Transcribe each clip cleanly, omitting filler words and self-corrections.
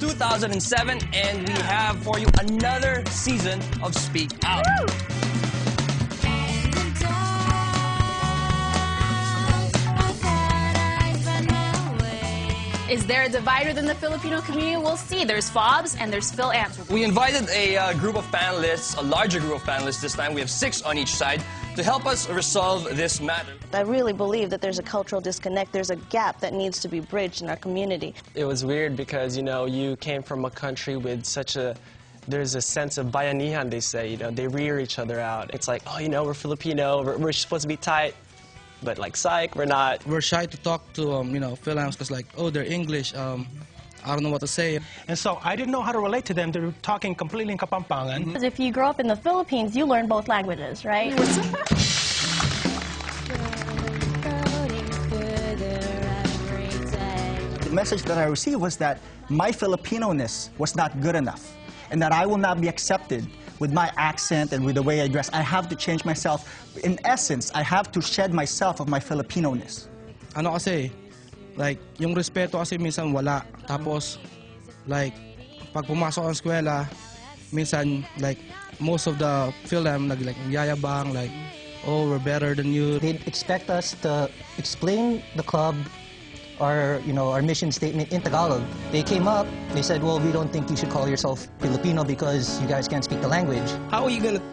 2007, and we have for you another season of Speak Out. Woo! Is there a divide within the Filipino community? We'll see. There's FOBs and there's Fil-Ams. We invited a group of panelists, a larger group of panelists this time. We have 6 on each side to help us resolve this matter. I really believe that there's a cultural disconnect. There's a gap that needs to be bridged in our community. It was weird because, you know, you came from a country with such a, there's a sense of bayanihan, they say, you know, they rear each other out. It's like, oh, you know, we're Filipino, we're supposed to be tight. But like, psych, we're not. We're shy to talk to, you know, Fil-Ams because like, oh, they're English. I don't know what to say. And so I didn't know how to relate to them. They were talking completely in Kapampangan. Because if you grow up in the Philippines, you learn both languages, right? The message that I received was that my Filipino-ness was not good enough and that I will not be accepted with my accent and with the way I dress. I have to change myself. In essence, I have to shed myself of my Filipino-ness. Ano kasi, like, yung respeto kasi minsan wala. Tapos, like, pag pumasok ang eskwela, minsan, like, most of the Fil-Am, like, yayabang, like, oh, we're better than you. They expect us to explain the club, our mission statement in Tagalog. They came up, they said, well, we don't think you should call yourself Filipino because you guys can't speak the language. How are you going to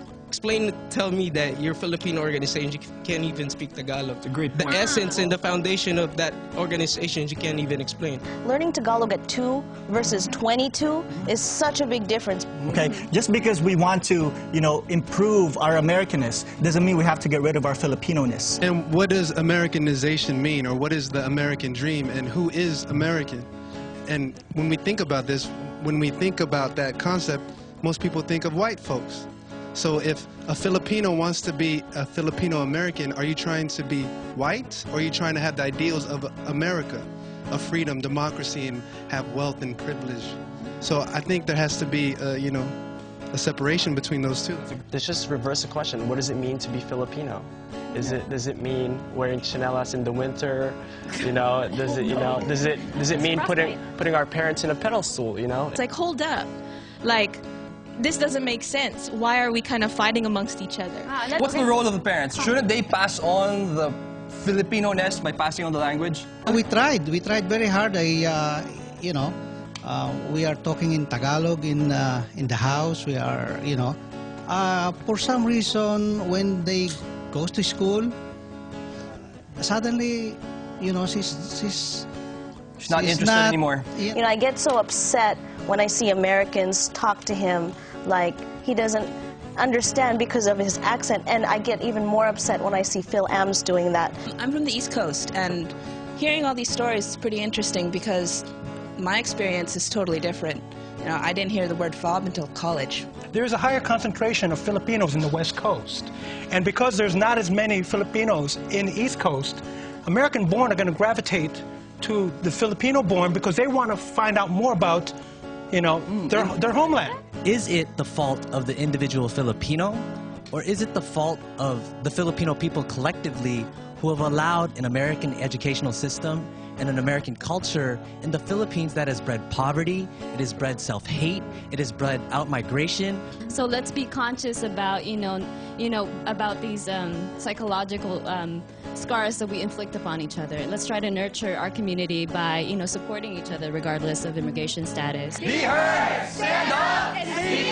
tell me that your Filipino organization, you can't even speak Tagalog? It's a great point. The essence and the foundation of that organization, you can't even explain. Learning Tagalog at 2 versus 22 is such a big difference. Okay, just because we want to, you know, improve our Americanness doesn't mean we have to get rid of our Filipino-ness. And what does Americanization mean, or what is the American dream, and who is American? And when we think about this, when we think about that concept, most people think of white folks. So if a Filipino wants to be a Filipino-American, are you trying to be white, or are you trying to have the ideals of America, of freedom, democracy, and have wealth and privilege? So I think there has to be, you know, a separation between those two. Let's just reverse the question. What does it mean to be Filipino? Does it mean wearing chanelas in the winter? You know, does it mean putting our parents in a pedestal? You know, It's like, hold up, like, this doesn't make sense. Why are we kind of fighting amongst each other? What's the role of the parents? Shouldn't they pass on the Filipino-ness by passing on the language? We tried very hard. We are talking in Tagalog in the house. We are, you know, for some reason when they go to school, suddenly, you know, she's not interested anymore. You know, I get so upset when I see Americans talk to him like he doesn't understand because of his accent, and I get even more upset when I see Fil-Ams doing that. I'm from the East Coast, and hearing all these stories is pretty interesting because my experience is totally different. You know, I didn't hear the word FOB until college. There's a higher concentration of Filipinos in the West Coast. And because there's not as many Filipinos in the East Coast, American-born are going to gravitate to the Filipino-born because they want to find out more about, you know, their homeland. Is it the fault of the individual Filipino, or is it the fault of the Filipino people collectively who have allowed an American educational system and an American culture in the Philippines that has bred poverty, it has bred self-hate, it has bred out-migration? So let's be conscious about, about these psychological scars that we inflict upon each other. Let's try to nurture our community by, supporting each other regardless of immigration status. Be heard! Stand up! And speak